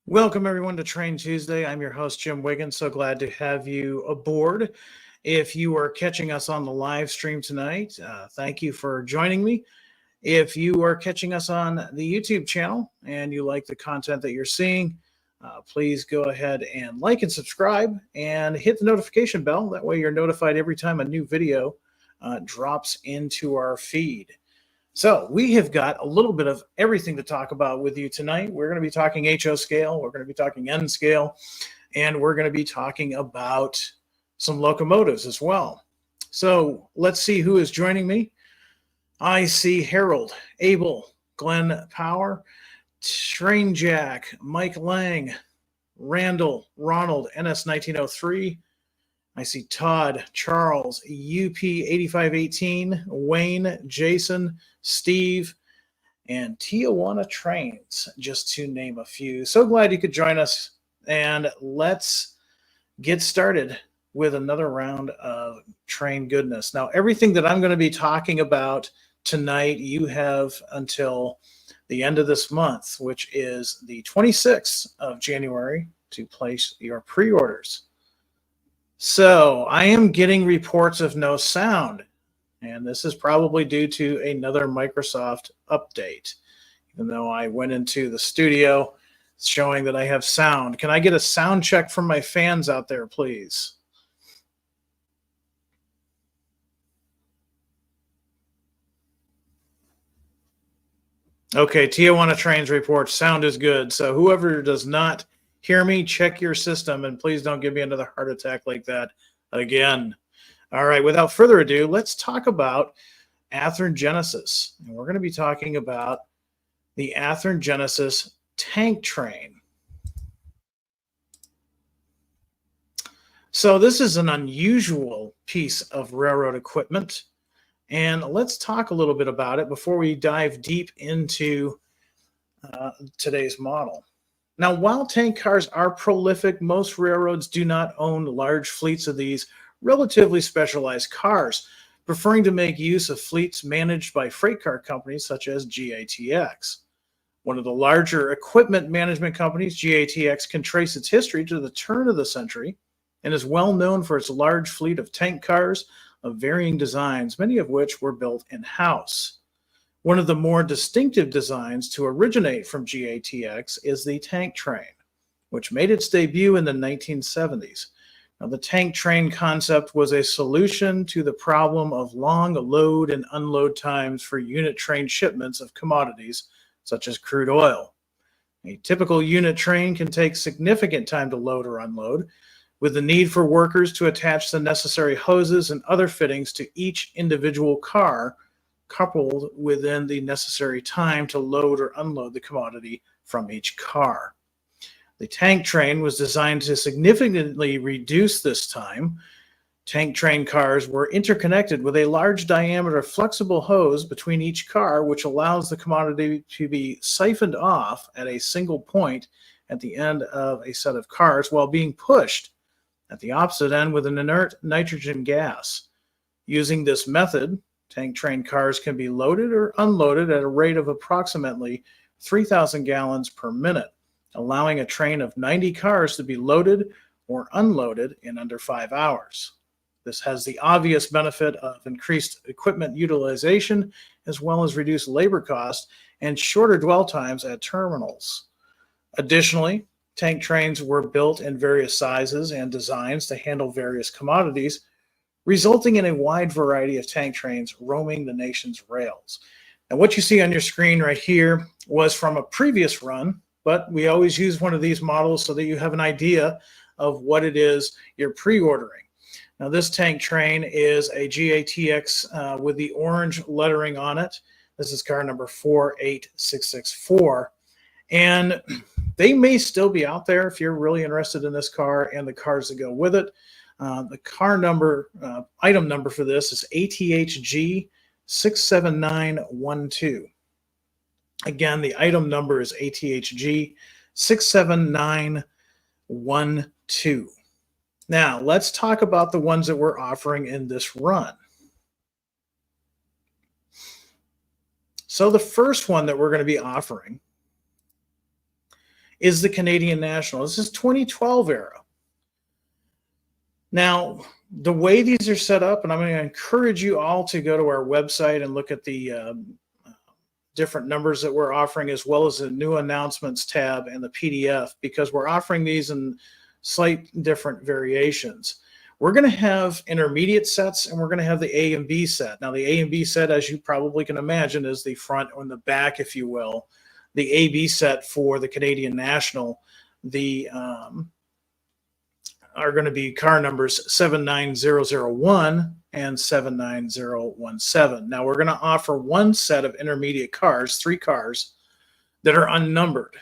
Welcome, everyone, to Train Tuesday. I'm your host, Jim Wiggins. So glad to have you aboard. If you are catching us on the live stream tonight, thank you for joining me. If you are catching us on the YouTube channel and you like the content that you're seeing, please go ahead and like and subscribe and hit the notification bell. That way you're notified every time a new video drops into our feed. So we have got a little bit of everything to talk about with you tonight. We're going to be talking HO scale, we're going to be talking N scale, and we're going to be talking about some locomotives as well. So let's see who is joining me. I see Harold, Abel, Glenn Power, Train Jack, Mike Lang, Randall, Ronald, NS 1903. I see Todd, Charles, UP 8518, Wayne, Jason, Steve, and Tijuana Trains, just to name a few. So glad you could join us, and let's get started with another round of train goodness. Now, everything that I'm going to be talking about tonight, you have until the end of this month, which is the 26th of January, to place your pre-orders. So I am getting reports of no sound, and this is probably due to another Microsoft update. Even though I went into the studio, it's showing that I have sound. Can I get a sound check from my fans out there, please? Okay, Tijuana Trains reports sound is good. So whoever does not hear me, check your system, and please don't give me another heart attack like that again. All right, without further ado, let's talk about Athearn Genesis. And we're going to be talking about the Athearn Genesis tank train. So this is an unusual piece of railroad equipment, and let's talk a little bit about it before we dive deep into today's model. Now, while tank cars are prolific, most railroads do not own large fleets of these relatively specialized cars, preferring to make use of fleets managed by freight car companies such as GATX. One of the larger equipment management companies, GATX, can trace its history to the turn of the century and is well known for its large fleet of tank cars of varying designs, many of which were built in-house. One of the more distinctive designs to originate from GATX is the tank train, which made its debut in the 1970s. Now, the tank train concept was a solution to the problem of long load and unload times for unit train shipments of commodities such as crude oil. A typical unit train can take significant time to load or unload, with the need for workers to attach the necessary hoses and other fittings to each individual car, coupled within the necessary time to load or unload the commodity from each car. The tank train was designed to significantly reduce this time. Tank train cars were interconnected with a large diameter flexible hose between each car, which allows the commodity to be siphoned off at a single point at the end of a set of cars while being pushed at the opposite end with an inert nitrogen gas. Using this method, tank train cars can be loaded or unloaded at a rate of approximately 3,000 gallons per minute, allowing a train of 90 cars to be loaded or unloaded in under 5 hours. This has the obvious benefit of increased equipment utilization, as well as reduced labor costs and shorter dwell times at terminals. Additionally, tank trains were built in various sizes and designs to handle various commodities, resulting in a wide variety of tank trains roaming the nation's rails. And what you see on your screen right here was from a previous run, but we always use one of these models so that you have an idea of what it is you're pre-ordering. Now, this tank train is a GATX with the orange lettering on it. This is car number 48664. And they may still be out there if you're really interested in this car and the cars that go with it. The car number, item number for this is ATHG 67912. Again, the item number is ATHG 67912. Now, let's talk about the ones that we're offering in this run. So the first one that we're going to be offering is the Canadian National. This is 2012 era. Now, the way these are set up, and I'm going to encourage you all to go to our website and look at the different numbers that we're offering, as well as the new announcements tab and the PDF, because we're offering these in slight different variations. We're going to have intermediate sets, and we're going to have the A and B set. Now, the A and B set, as you probably can imagine, is the front or the back, if you will. The AB set for the Canadian National, the are going to be car numbers 79001 and 79017. Now, we're going to offer one set of intermediate cars, 3 cars, that are unnumbered.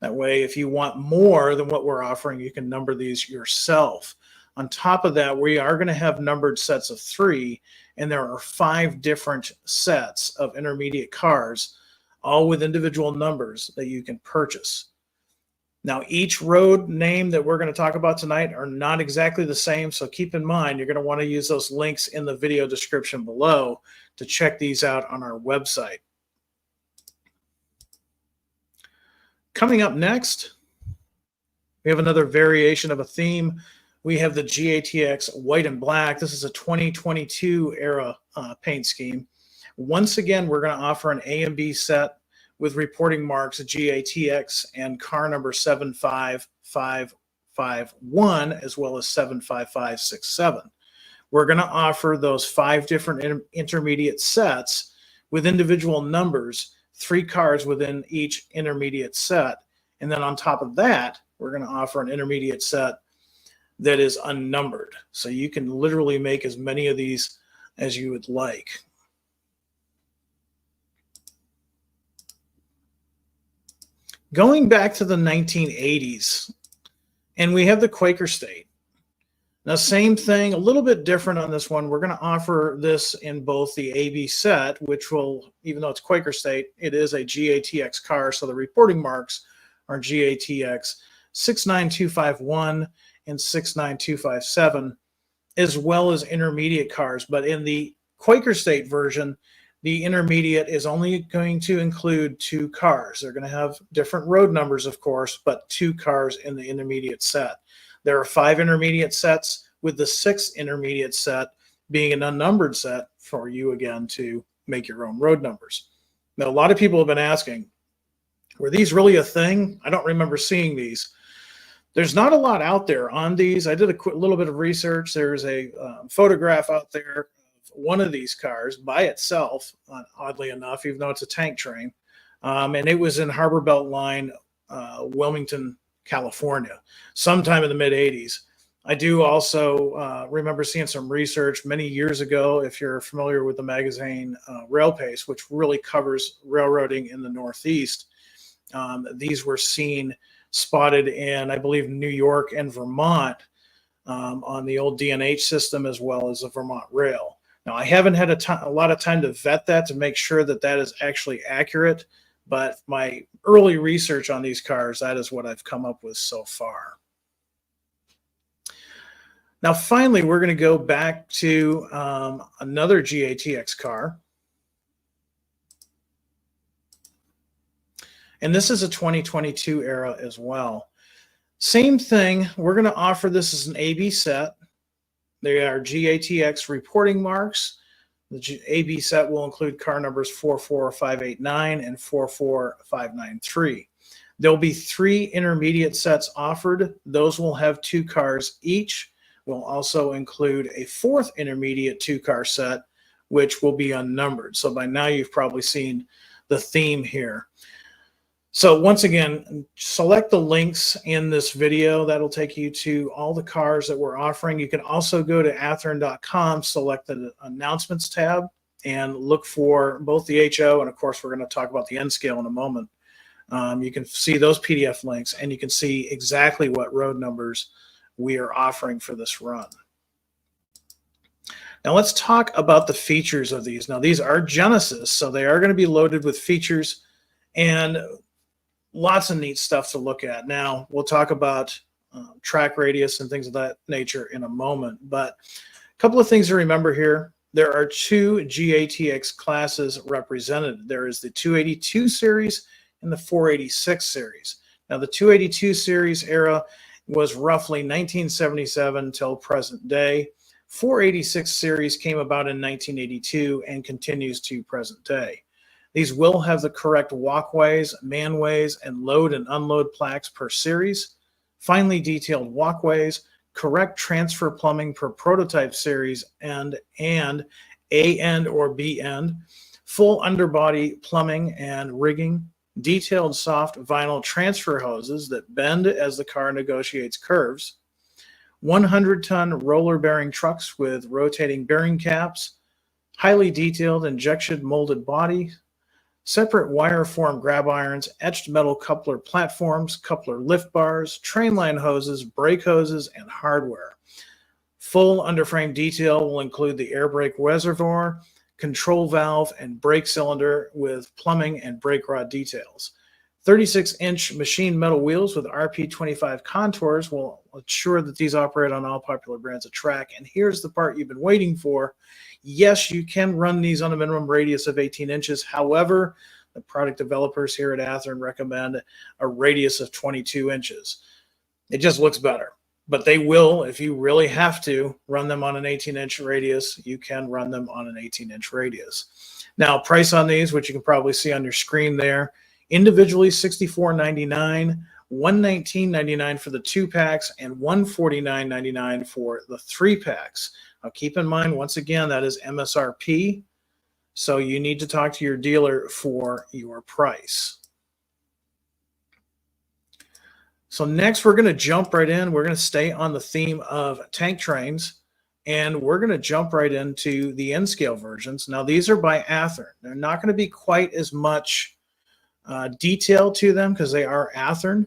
That way, if you want more than what we're offering, you can number these yourself. On top of that, we are going to have numbered sets of 3, and there are 5 different sets of intermediate cars, all with individual numbers that you can purchase. Now, each road name that we're going to talk about tonight are not exactly the same, so keep in mind you're going to want to use those links in the video description below to check these out on our website. Coming up next, we have another variation of a theme. We have the GATX white and black. This is a 2022 era paint scheme. Once again, we're going to offer an A and B set with reporting marks GATX and car number 75551, as well as 75567. We're going to offer those 5 different intermediate sets with individual numbers, 3 cars within each intermediate set. And then on top of that, we're going to offer an intermediate set that is unnumbered. So you can literally make as many of these as you would like. Going back to the 1980s, and we have the Quaker State. Now, same thing, a little bit different on this one. We're going to offer this in both the AB set, which will, even though it's Quaker State, it is a GATX car, so the reporting marks are GATX 69251 and 69257, as well as intermediate cars. But in the Quaker State version, the intermediate is only going to include 2 cars. They're going to have different road numbers, of course, but 2 cars in the intermediate set. There are 5 intermediate sets, with the 6th intermediate set being an unnumbered set for you, again, to make your own road numbers. Now, a lot of people have been asking, were these really a thing? I don't remember seeing these. There's not a lot out there on these. I did a little bit of research. There's a photograph out there, one of these cars by itself, oddly enough, even though it's a tank train, and it was in Harbor Belt Line, Wilmington, California, sometime in the mid-'80s. I do also remember seeing some research many years ago, if you're familiar with the magazine Rail Pace, which really covers railroading in the Northeast. These were seen spotted in, I believe, New York and Vermont on the old D&H system, as well as the Vermont Rail. Now, I haven't had a lot of time to vet that to make sure that that is actually accurate, but my early research on these cars, that is what I've come up with so far. Now, finally, we're going to go back to another GATX car. And this is a 2022 era as well. Same thing, we're going to offer this as an AB set. They are GATX reporting marks. The AB set will include car numbers 44589 and 44593. There'll be 3 intermediate sets offered. Those will have 2 cars each. We'll also include a 4th intermediate 2-car set, which will be unnumbered. So by now you've probably seen the theme here. So once again, select the links in this video. That'll take you to all the cars that we're offering. You can also go to athearn.com, select the announcements tab, and look for both the HO, and of course we're going to talk about the N scale in a moment. You can see those PDF links, and you can see exactly what road numbers we are offering for this run. Now let's talk about the features of these. Now these are Genesis, so they are going to be loaded with features and lots of neat stuff to look at. Now, we'll talk about track radius and things of that nature in a moment, but a couple of things to remember here. There are 2 GATX classes represented. There is the 282 series and the 486 series. Now, the 282 series era was roughly 1977 till present day. 486 series came about in 1982 and continues to present day. These will have the correct walkways, manways, and load and unload plaques per series, finely detailed walkways, correct transfer plumbing per prototype series, and A end or B end, full underbody plumbing and rigging, detailed soft vinyl transfer hoses that bend as the car negotiates curves, 100-ton roller bearing trucks with rotating bearing caps, highly detailed injection molded body, separate wire form grab irons, etched metal coupler platforms, coupler lift bars, train line hoses, brake hoses, and hardware. Full underframe detail will include the air brake reservoir, control valve, and brake cylinder with plumbing and brake rod details. 36-inch machine metal wheels with RP25 contours will ensure that these operate on all popular brands of track. And here's the part you've been waiting for. Yes, you can run these on a minimum radius of 18 inches. However, the product developers here at Athearn recommend a radius of 22 inches. It just looks better. But they will, if you really have to, run them on an 18-inch radius. You can run them on an 18-inch radius. Now, price on these, which you can probably see on your screen there, individually $64.99, $119.99 for the 2-packs, and $149.99 for the 3-packs. Now, keep in mind, once again, that is MSRP, so you need to talk to your dealer for your price. So next, we're going to jump right in. We're going to stay on the theme of tank trains, and we're going to jump right into the N-scale versions. Now, these are by Athearn. They're not going to be quite as much detail to them because they are Athearn,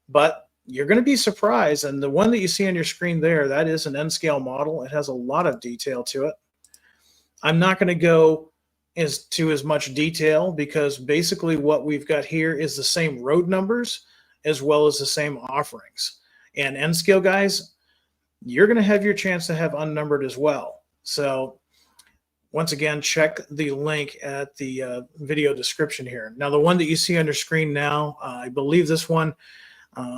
but you're going to be surprised. And the one that you see on your screen there, that is an N-scale model. It has a lot of detail to it. I'm not going to go as much detail because basically what we've got here is the same road numbers as well as the same offerings. And N-scale guys, you're going to have your chance to have unnumbered as well. So once again, check the link at the video description here. Now, the one that you see on your screen now, I believe this one,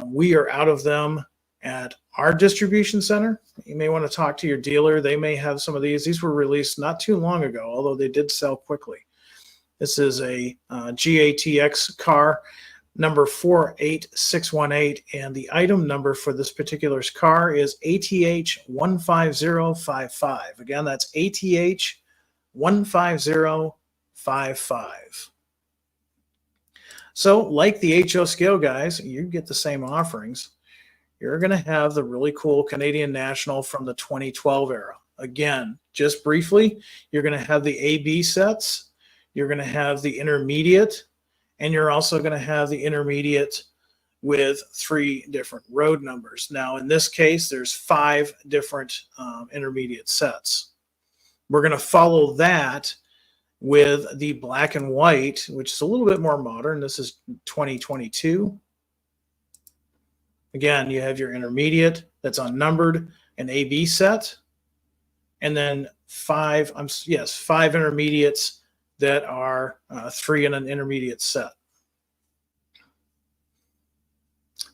we are out of them at our distribution center. You may want to talk to your dealer. They may have some of these. These were released not too long ago, although they did sell quickly. This is a GATX car, number 48618, and the item number for this particular car is ATH 15055. Again, that's ATH 15055. So like the HO scale guys, you get the same offerings. You're going to have the really cool Canadian National from the 2012 era. Again, just briefly, you're going to have the AB sets, you're going to have the intermediate, and you're also going to have the intermediate with 3 different road numbers. Now, in this case, there's 5 different intermediate sets. We're going to follow that with the black and white, which is a little bit more modern. This is 2022. Again, you have your intermediate that's unnumbered, an AB set, and then 5 intermediates that are 3 in an intermediate set.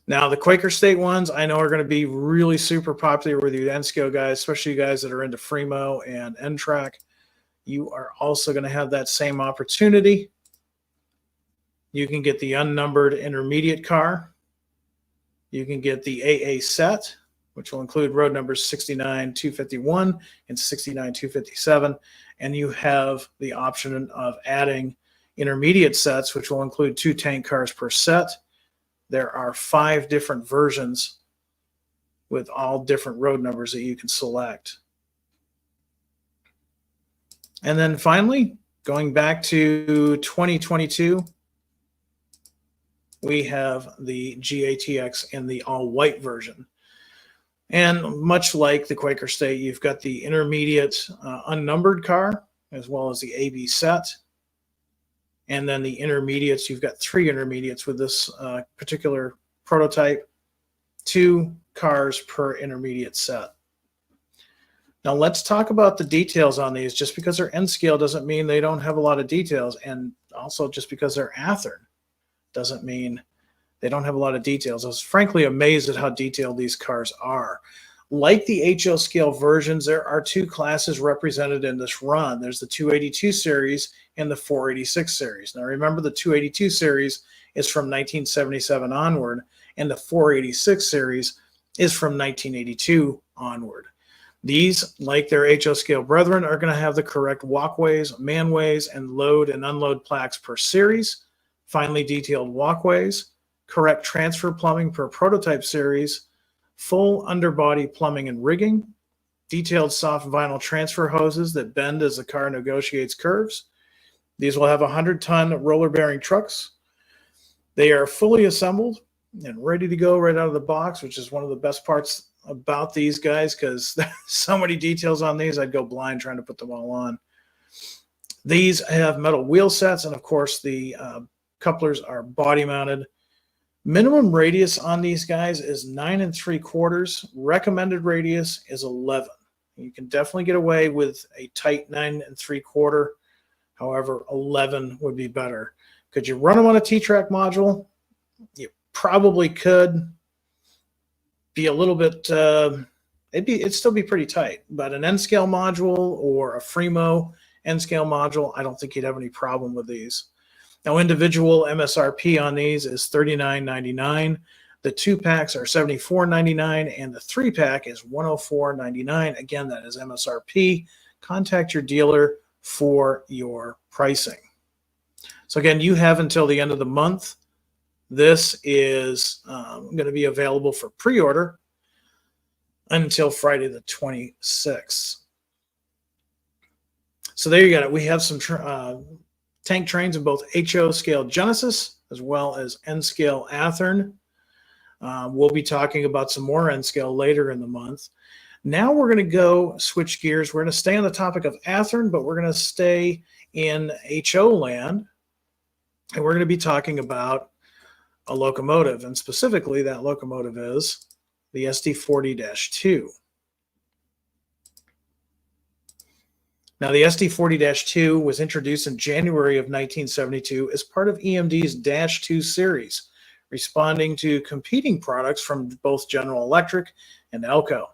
Now, the Quaker State ones I know are going to be really super popular with you N-scale guys, especially you guys that are into Fremo and N-Track. You are also going to have that same opportunity. You can get the unnumbered intermediate car. You can get the AA set, which will include road numbers 69251 and 69257. And you have the option of adding intermediate sets, which will include 2 tank cars per set. There are 5 different versions with all different road numbers that you can select. And then finally, going back to 2022, we have the GATX in the all-white version. And much like the Quaker State, you've got the intermediate unnumbered car, as well as the AB set. And then the intermediates, you've got 3 intermediates with this particular prototype, 2 cars per intermediate set. Now let's talk about the details on these. Just because they're N-scale doesn't mean they don't have a lot of details. And also just because they're Athearn doesn't mean They don't have a lot of details. I was frankly amazed at how detailed these cars are. Like the HO scale versions, there are two classes represented in this run. There's the 282 series and the 486 series. Now remember, the 282 series is from 1977 onward, and the 486 series is from 1982 onward. These, like their HO scale brethren, are going to have the correct walkways, manways, and load and unload plaques per series, finely detailed walkways, correct transfer plumbing per prototype series, full underbody plumbing and rigging, detailed soft vinyl transfer hoses that bend as the car negotiates curves. These will have 100-ton roller bearing trucks. They are fully assembled and ready to go right out of the box, which is one of the best parts about these guys, because there's so many details on these. I'd go blind trying to put them all on. These have metal wheel sets, and of course the couplers are body mounted. Minimum radius on these guys is 9 3/4. Recommended radius is 11. You can definitely get away with a tight 9 3/4. However, 11 would be better. Could you run them on a T-Track module? You probably could. Be a little bit, it'd still be pretty tight, but an N-scale module or a Fremo N-scale module, I don't think you'd have any problem with these. Now, individual MSRP on these is $39.99. The 2-packs are $74.99, and the 3-pack is $104.99. Again, that is MSRP. Contact your dealer for your pricing. So again, you have until the end of the month. This is going to be available for pre-order until Friday the 26th. So there you got it. We have some tank trains in both HO scale Genesis as well as N scale Athearn. We'll be talking about some more N scale later in the month. Now we're going to go switch gears. We're going to stay on the topic of Athearn, but we're going to stay in HO land, and we're going to be talking about a locomotive, and specifically that locomotive is the SD40-2. Now, the SD40-2 was introduced in January of 1972 as part of EMD's Dash 2 series, responding to competing products from both General Electric and Elco.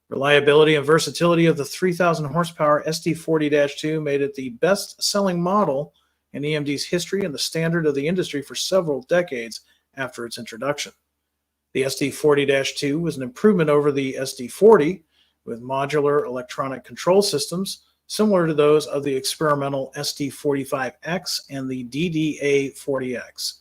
Reliability and versatility of the 3,000 horsepower SD40-2 made it the best-selling model in EMD's history and the standard of the industry for several decades after its introduction. The SD40-2 was an improvement over the SD40 with modular electronic control systems similar to those of the experimental SD45X and the DDA40X.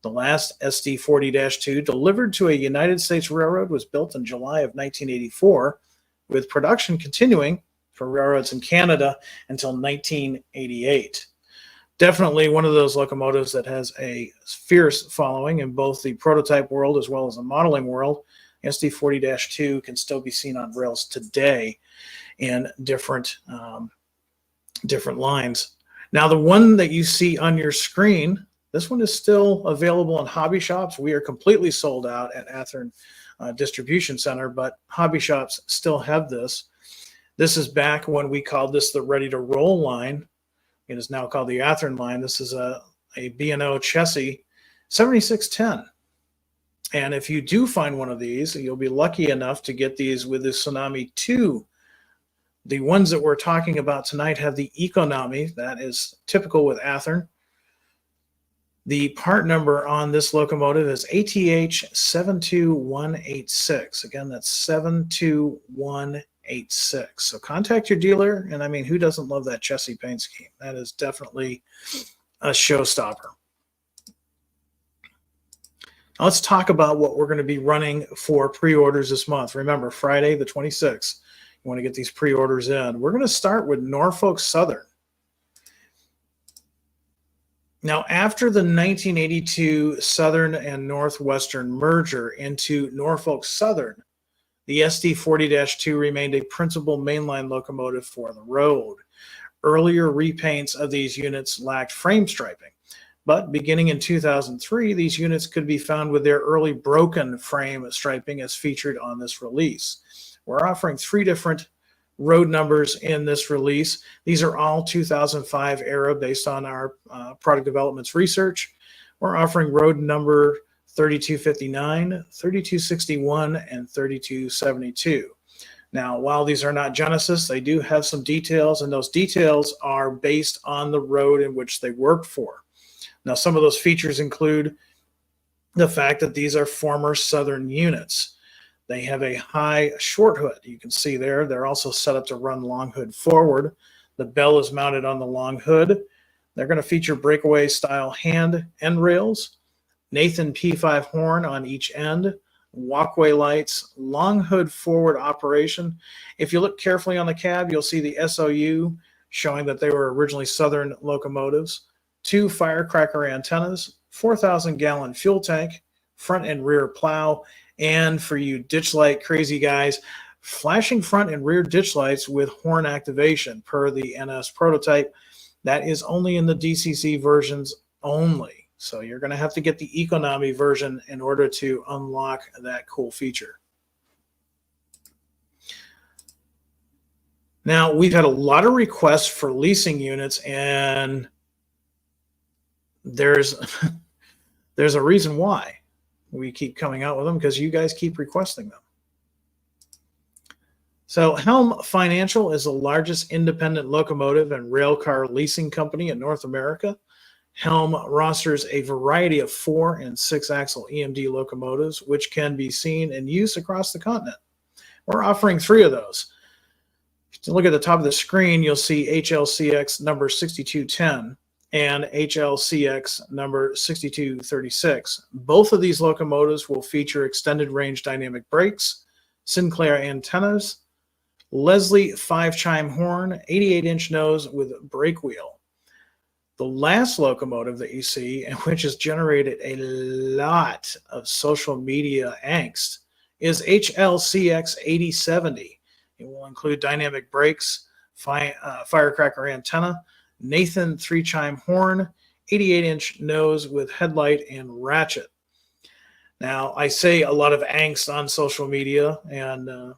The last SD40-2 delivered to a United States railroad was built in July of 1984, with production continuing for railroads in Canada until 1988. Definitely one of those locomotives that has a fierce following in both the prototype world as well as the modeling world. SD40-2 can still be seen on rails today in different lines. Now, the one that you see on your screen, this one is still available in hobby shops. We are completely sold out at Athearn Distribution Center, but hobby shops still have this. This is back when we called this the Ready to Roll line. It is now called the Athearn line. This is a B&O chassis 7610. And if you do find one of these, you'll be lucky enough to get these with the Tsunami 2. The ones that we're talking about tonight have the Economy. That is typical with Athearn. The part number on this locomotive is ATH 72186. Again, that's 72186. So contact your dealer, and I mean, who doesn't love that chassis paint scheme? That is definitely a showstopper. Now let's talk about what we're going to be running for pre-orders this month. Remember, Friday the 26th, you want to get these pre-orders in. We're going to start with Norfolk Southern. Now, after the 1982 Southern and Northwestern merger into Norfolk Southern, the SD40-2 remained a principal mainline locomotive for the road. Earlier repaints of these units lacked frame striping, but beginning in 2003, these units could be found with their early broken frame striping as featured on this release. We're offering 3 different road numbers in this release. These are all 2005 era based on our product development's research. We're offering road number 3259, 3261, and 3272. Now, while these are not Genesis, they do have some details, and those details are based on the road in which they worked for. Now, some of those features include the fact that these are former Southern units. They have a high short hood. You can see there. They're also set up to run long hood forward. The bell is mounted on the long hood. They're going to feature breakaway style hand end rails, Nathan P5 horn on each end, walkway lights, long hood forward operation. If you look carefully on the cab, you'll see the SOU showing that they were originally Southern locomotives, 2 firecracker antennas, 4,000-gallon fuel tank, front and rear plow, and for you ditch light crazy guys, flashing front and rear ditch lights with horn activation per the NS prototype. That is only in the DCC versions only. So you're going to have to get the economy version in order to unlock that cool feature. Now, we've had a lot of requests for leasing units, and there's a reason why we keep coming out with them, because you guys keep requesting them. So Helm Financial is the largest independent locomotive and railcar leasing company in North America. Helm rosters a variety of 4- and 6-axle EMD locomotives, which can be seen in use across the continent. We're offering 3 of those. If you look at the top of the screen, you'll see HLCX number 6210 and HLCX number 6236. Both of these locomotives will feature extended range dynamic brakes, Sinclair antennas, Leslie 5-chime horn, 88-inch nose with brake wheel. The last locomotive that you see, and which has generated a lot of social media angst, is HLCX 8070. It will include dynamic brakes, firecracker antenna, Nathan 3-chime horn, 88-inch nose with headlight and ratchet. Now, I say a lot of angst on social media, and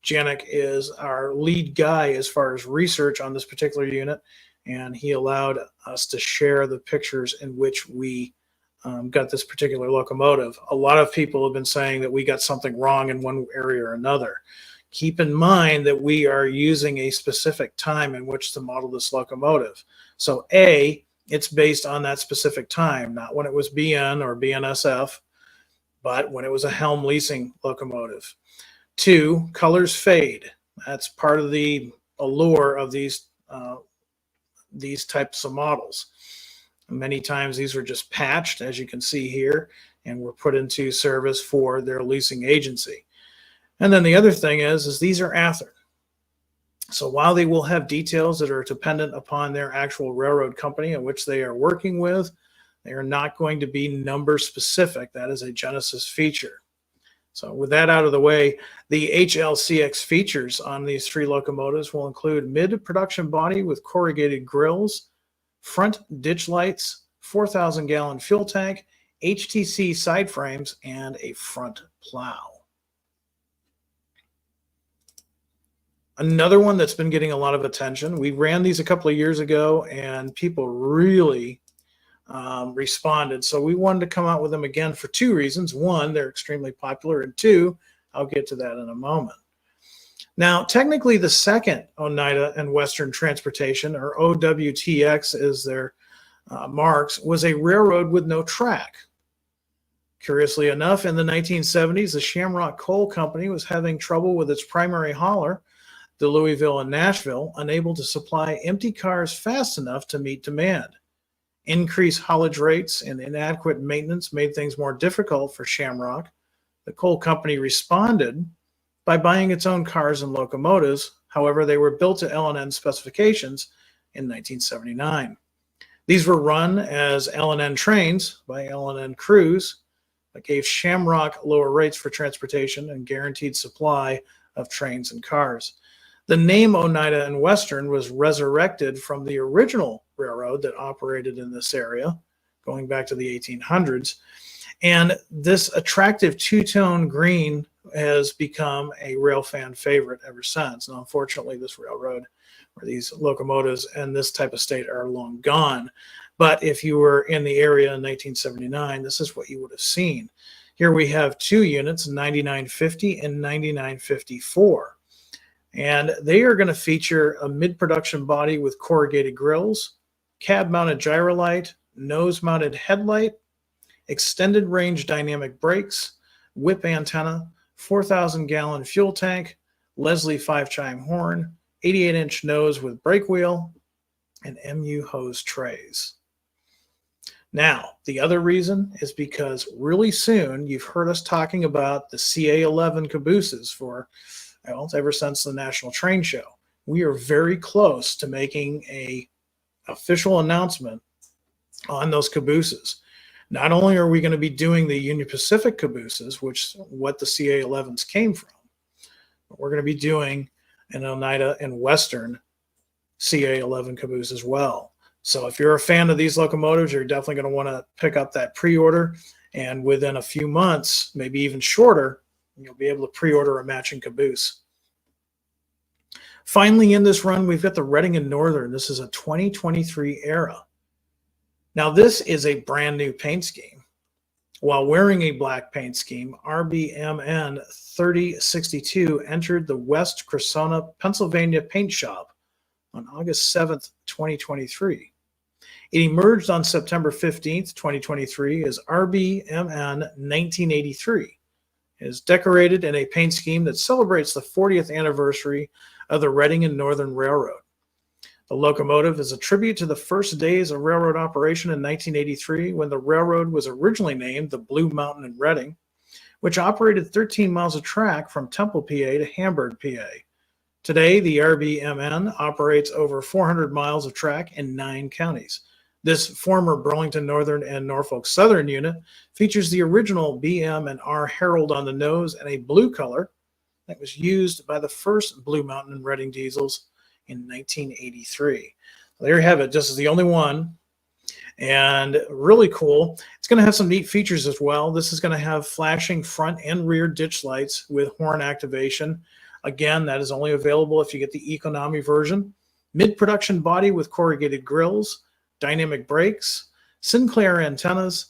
Janik is our lead guy as far as research on this particular unit, and he allowed us to share the pictures in which we got this particular locomotive. A lot of people have been saying that we got something wrong in one area or another. Keep in mind that we are using a specific time in which to model this locomotive. So A, it's based on that specific time, not when it was BN or BNSF, but when it was a Helm leasing locomotive. 2, colors fade. That's part of the allure of these types of models. Many times these were just patched, as you can see here, and were put into service for their leasing agency. And then the other thing is these are Athearn. So while they will have details that are dependent upon their actual railroad company in which they are working with, they are not going to be number specific. That is a Genesis feature. So with that out of the way, the HLCX features on these 3 locomotives will include mid-production body with corrugated grills, front ditch lights, 4,000-gallon fuel tank, HTC side frames, and a front plow. Another one that's been getting a lot of attention, we ran these a couple of years ago, and people really responded. So we wanted to come out with them again for 2 reasons. 1, they're extremely popular, and 2, I'll get to that in a moment. Now, technically, the second Oneida and Western Transportation, or OWTX as their marks, was a railroad with no track. Curiously enough, in the 1970s, the Shamrock Coal Company was having trouble with its primary hauler, the Louisville and Nashville, unable to supply empty cars fast enough to meet demand. Increased haulage rates and inadequate maintenance made things more difficult for Shamrock. The coal company responded by buying its own cars and locomotives. However, they were built to L&N specifications in 1979. These were run as L&N trains by L&N crews, but gave Shamrock lower rates for transportation and guaranteed supply of trains and cars. The name Oneida and Western was resurrected from the original railroad that operated in this area, going back to the 1800s. And this attractive 2-tone green has become a rail fan favorite ever since. Now, unfortunately, this railroad, or these locomotives in this type of state, are long gone. But if you were in the area in 1979, this is what you would have seen. Here we have two units, 9950 and 9954. And they are going to feature a mid-production body with corrugated grills, cab-mounted gyrolight, nose-mounted headlight, extended range dynamic brakes, whip antenna, 4,000-gallon fuel tank, Leslie 5-chime horn, 88-inch nose with brake wheel, and MU hose trays. Now, the other reason is because really soon you've heard us talking about the CA11 cabooses for, well, ever since the National Train Show. We are very close to making an official announcement on those cabooses. Not only are we going to be doing the Union Pacific cabooses, which what the CA11s came from, but we're going to be doing an Oneida and Western CA11 caboose as well. So if you're a fan of these locomotives, you're definitely going to want to pick up that pre-order, and within a few months, maybe even shorter, you'll be able to pre-order a matching caboose. Finally, in this run, we've got the Reading and Northern. This is a 2023 era. Now, this is a brand new paint scheme. While wearing a black paint scheme, RBMN 3062 entered the West Cressona, Pennsylvania paint shop on August 7th, 2023. It emerged on September 15th, 2023 as RBMN 1983. It is decorated in a paint scheme that celebrates the 40th anniversary of the Reading and Northern Railroad. The locomotive is a tribute to the first days of railroad operation in 1983, when the railroad was originally named the Blue Mountain and Reading, which operated 13 miles of track from Temple, PA to Hamburg, PA. Today, the RBMN operates over 400 miles of track in 9 counties. This former Burlington Northern and Norfolk Southern unit features the original BM and R Herald on the nose and a blue color that was used by the first Blue Mountain and Reading diesels in 1983. There you have it. This is the only one, and really cool. It's going to have some neat features as well. This is going to have flashing front and rear ditch lights with horn activation. Again, that is only available if you get the economy version. Mid-production body with corrugated grills, dynamic brakes, Sinclair antennas,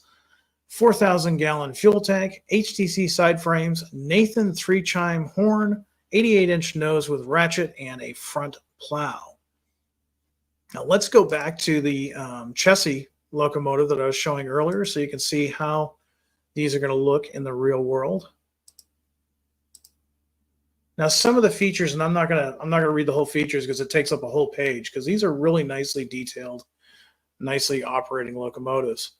4,000-gallon fuel tank, HTC side frames, Nathan 3-chime horn, 88-inch nose with ratchet, and a front plow. Now let's go back to the Chessie locomotive that I was showing earlier, so you can see how these are going to look in the real world. Now, some of the features, and I'm not gonna read the whole features because it takes up a whole page, because these are really nicely detailed, nicely operating locomotives.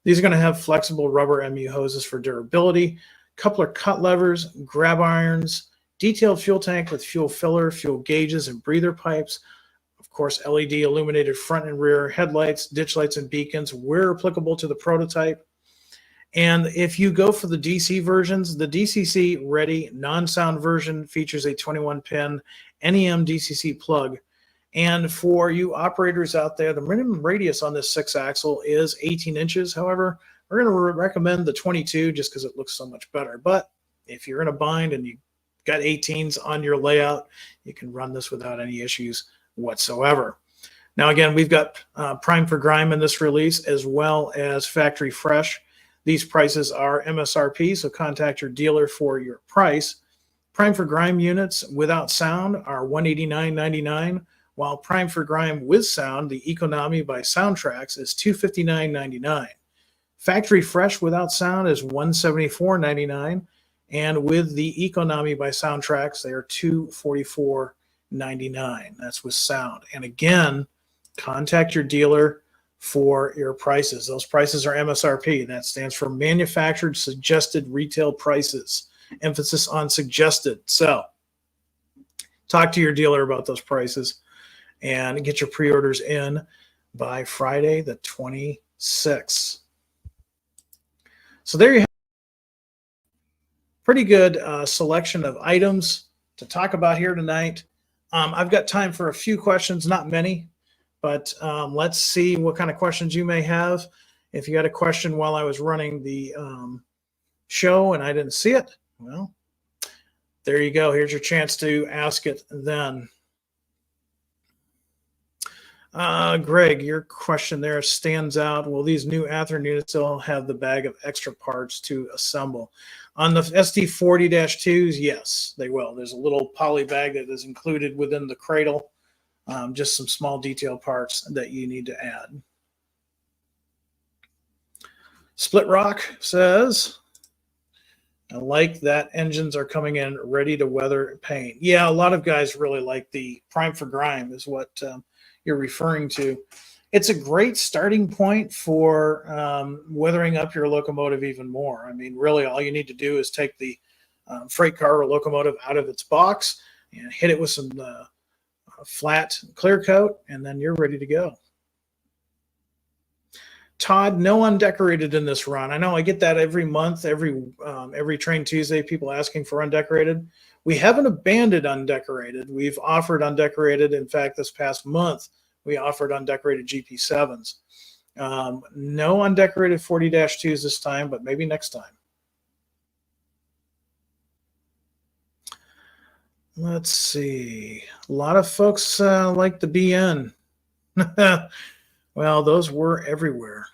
These are going to have flexible rubber MU hoses for durability, coupler cut levers, grab irons, detailed fuel tank with fuel filler, fuel gauges, and breather pipes. Of course, LED illuminated front and rear headlights, ditch lights, and beacons where applicable to the prototype. And if you go for the DC versions, the DCC Ready non-sound version features a 21-pin NEM DCC plug. And for you operators out there, the minimum radius on this 6-axle is 18 inches. However, we're going to recommend the 22 just because it looks so much better. But if you're in a bind and you got 18s on your layout, you can run this without any issues whatsoever. Now, again, we've got Prime for Grime in this release, as well as Factory Fresh. These prices are MSRP, so contact your dealer for your price. Prime for Grime units without sound are $189.99, while Prime for Grime with sound, the Economy by Soundtracks, is $259.99. Factory Fresh without sound is $174.99, and with the Economy by Soundtracks, they are $244.99. That's with sound. And again, contact your dealer for your prices. Those prices are MSRP. That stands for Manufactured Suggested Retail Prices. Emphasis on suggested. So talk to your dealer about those prices and get your pre-orders in by Friday the 26th. So there you have pretty good selection of items to talk about here tonight. I've got time for a few questions, not many, but let's see what kind of questions you may have. If you had a question while I was running the show and I didn't see it, well, there you go. Here's your chance to ask it then. Greg, your question there stands out. Will these new Athearn units still have the bag of extra parts to assemble? On the SD40-2s, yes, they will. There's a little poly bag that is included within the cradle, just some small detail parts that you need to add. Split Rock says, I like that engines are coming in ready to weather paint. Yeah, a lot of guys really like the Prime for Grime is what you're referring to. It's a great starting point for weathering up your locomotive even more. I mean, really, all you need to do is take the freight car or locomotive out of its box and hit it with some flat clear coat, and then you're ready to go. Todd, no undecorated in this run. I know I get that every month, every Train Tuesday, people asking for undecorated. We haven't abandoned undecorated. We've offered undecorated. In fact, this past month, we offered undecorated GP7s. No undecorated 40-2s this time, but maybe next time. Let's see. A lot of folks like the BN. Well, those were everywhere.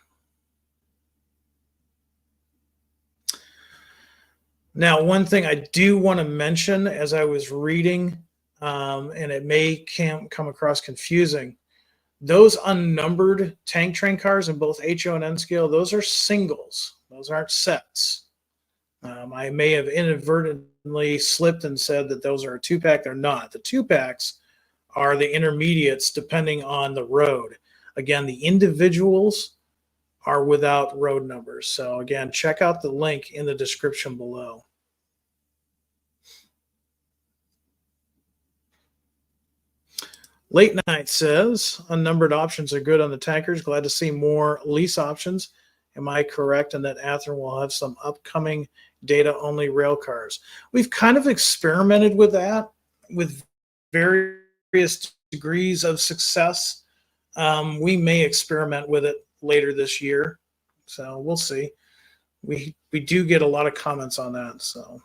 Now, one thing I do want to mention as I was reading, and it may come across confusing, those unnumbered tank train cars in both HO and N scale, those are singles. Those aren't sets. I may have inadvertently slipped and said that those are a two-pack. They're not. The two-packs are the intermediates depending on the road. Again, the individuals are without road numbers. So again, check out the link in the description below. Late Night says, unnumbered options are good on the tankers. Glad to see more lease options. Am I correct in that Athearn will have some upcoming data-only rail cars? We've kind of experimented with that with various degrees of success. We may experiment with it later this year, so we'll see. We do get a lot of comments on that, so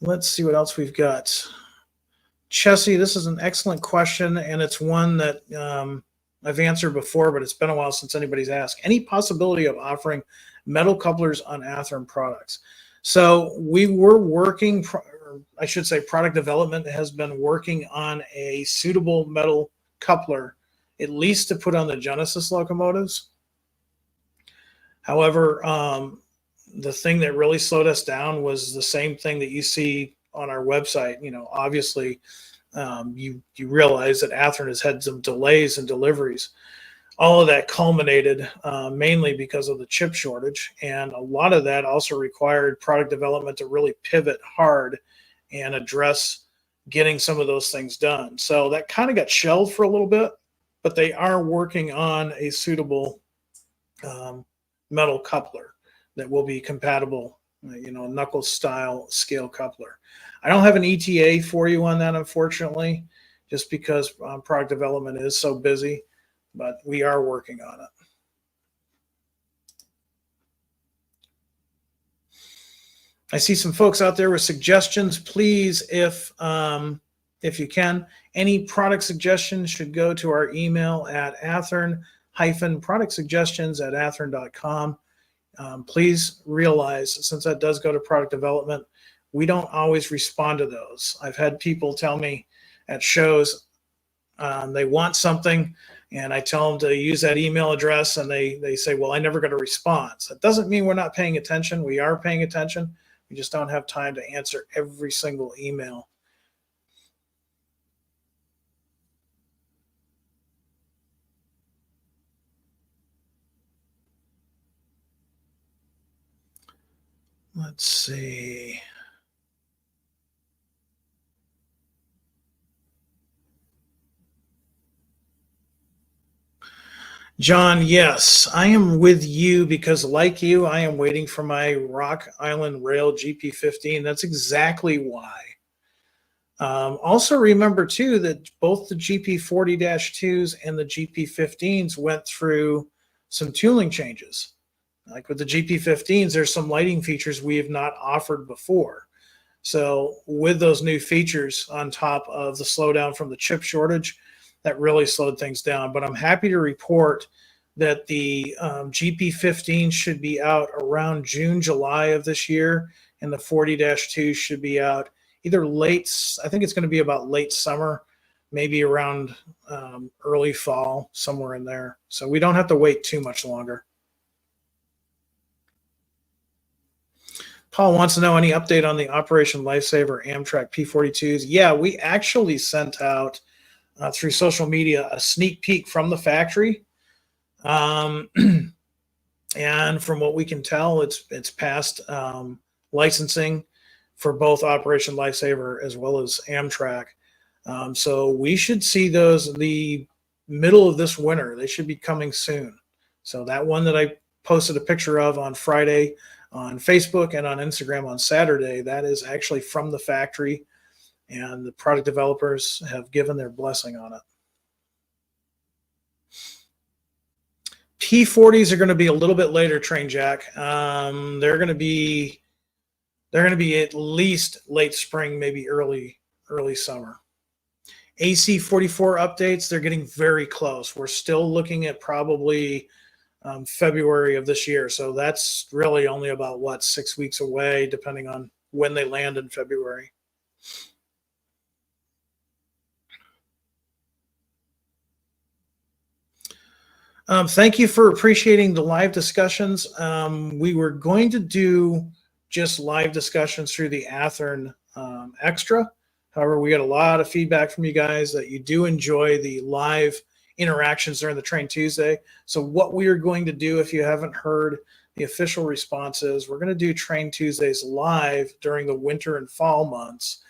let's see what else we've got. Chessie, this is an excellent question, and it's one that I've answered before, but it's been a while since anybody's asked. Any possibility of offering metal couplers on Athearn products? So we were working, I should say product development has been working on a suitable metal coupler, at least to put on the Genesis locomotives. However, the thing that really slowed us down was the same thing that you see on our website. You know, obviously, you realize that Athearn has had some delays in deliveries. All of that culminated mainly because of the chip shortage, and a lot of that also required product development to really pivot hard and address getting some of those things done. So that kind of got shelved for a little bit, but they are working on a suitable metal coupler that will be compatible, you know, knuckle style scale coupler. I don't have an ETA for you on that, unfortunately, just because product development is so busy, but we are working on it. I see some folks out there with suggestions. Please, if you can, any product suggestions should go to our email at athearn-productsuggestions@athearn.com. Please realize, since that does go to product development, we don't always respond to those. I've had people tell me at shows they want something, and I tell them to use that email address, and they say, well, I never got a response. That doesn't mean we're not paying attention. We are paying attention. We just don't have time to answer every single email. Let's see. John, yes, I am with you because, like you, I am waiting for my Rock Island Rail GP15. That's exactly why. Also remember, too, that both the GP40-2s and the GP15s went through some tooling changes. Like with the GP15s, there's some lighting features we have not offered before. So with those new features on top of the slowdown from the chip shortage, that really slowed things down. But I'm happy to report that the GP15 should be out around June, July of this year, and the 40-2 should be out either late, I think it's going to be about late summer, maybe around early fall, somewhere in there. So we don't have to wait too much longer. Paul wants to know any update on the Operation Lifesaver Amtrak P42s. Yeah, we actually sent out through social media a sneak peek from the factory. And from what we can tell, it's passed licensing for both Operation Lifesaver as well as Amtrak. So we should see those the middle of this winter. They should be coming soon. So that one that I posted a picture of on Friday on Facebook and on Instagram on Saturday, that is actually from the factory, and the product developers have given their blessing on it. P40s are going to be a little bit later, Train Jack. They're going to be at least late spring, maybe early summer. AC44 updates, they're getting very close. We're still looking at probably February of this year. So that's really only about 6 weeks away, depending on when they land in February. Thank you for appreciating the live discussions. We were going to do just live discussions through the Athearn Extra. However, we got a lot of feedback from you guys that you do enjoy the live interactions during the Train Tuesday. So what we are going to do, if you haven't heard the official responses, we're going to do Train Tuesdays live during the winter and fall months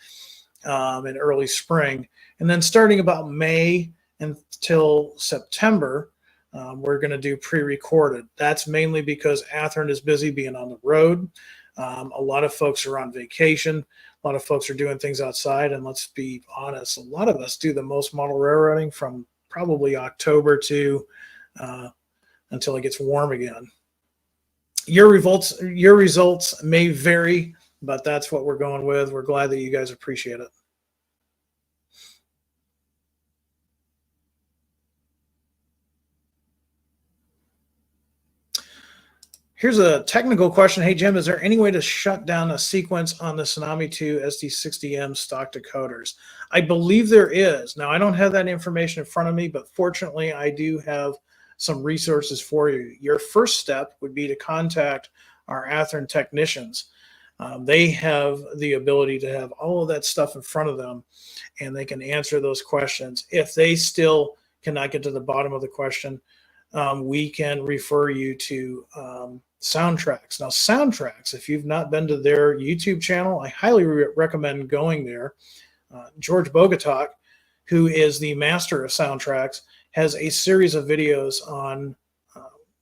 and early spring. And then starting about May until September, we're going to do pre-recorded. That's mainly because Athearn is busy being on the road. A lot of folks are on vacation. A lot of folks are doing things outside. And let's be honest, a lot of us do the most model railroading from probably October to until it gets warm again. Your results may vary, but that's what we're going with. We're glad that you guys appreciate it. Here's a technical question. Hey, Jim, is there any way to shut down a sequence on the Tsunami 2 SD60M stock decoders? I believe there is. Now, I don't have that information in front of me, but fortunately, I do have some resources for you. Your first step would be to contact our Athearn technicians. They have the ability to have all of that stuff in front of them, and they can answer those questions. If they still cannot get to the bottom of the question, we can refer you to Soundtrax. Now, Soundtrax, if you've not been to their YouTube channel, I highly recommend going there. George Bogatak, who is the master of Soundtrax, has a series of videos on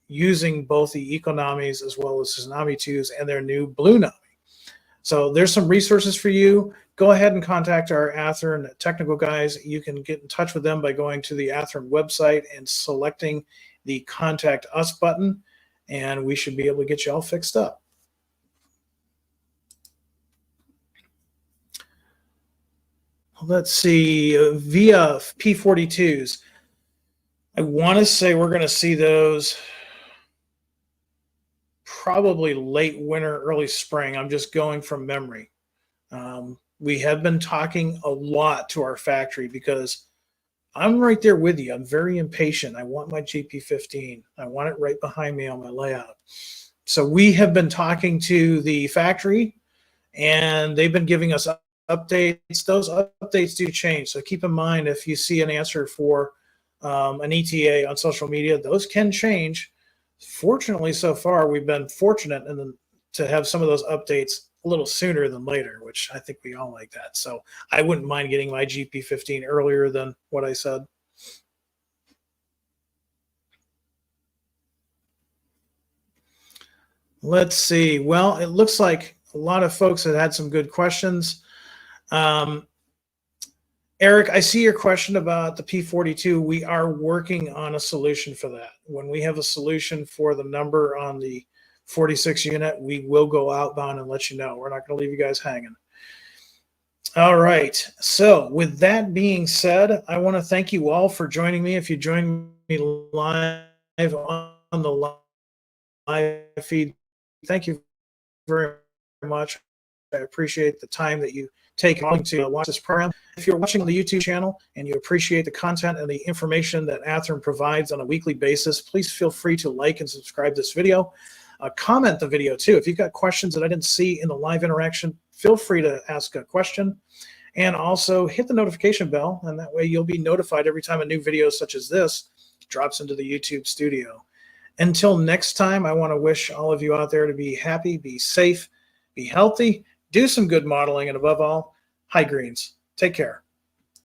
using both the Economies as well as Tsunami 2s and their new Blue Nami. So there's some resources for you. Go ahead and contact our Athearn technical guys. You can get in touch with them by going to the Athearn website and selecting the Contact Us button, and we should be able to get you all fixed up. Let's see, via P42s, I want to say we're going to see those probably late winter, early spring. I'm just going from memory. We have been talking a lot to our factory because I'm right there with you. I'm very impatient. I want my GP15. I want it right behind me on my layout. So we have been talking to the factory, and they've been giving us updates. Those updates do change. So keep in mind, if you see an answer for an ETA on social media, those can change. Fortunately, so far, we've been fortunate to have some of those updates a little sooner than later, which I think we all like that. So I wouldn't mind getting my GP15 earlier than what I said. Let's see. Well, it looks like a lot of folks have had some good questions. Eric, I see your question about the P42. We are working on a solution for that. When we have a solution for the number on the 46 unit, we will go outbound and let you know. We're not going to leave you guys hanging. All right. So, with that being said, I want to thank you all for joining me. If you join me live on the live feed, thank you very much. I appreciate the time that you take to watch this program. If you're watching on the YouTube channel and you appreciate the content and the information that Athearn provides on a weekly basis, please feel free to like and subscribe this video. Comment the video too. If you've got questions that I didn't see in the live interaction, feel free to ask a question. And also hit the notification bell, and that way you'll be notified every time a new video such as this drops into the YouTube studio. Until next time, I want to wish all of you out there to be happy, be safe, be healthy, do some good modeling, and above all, high greens. Take care.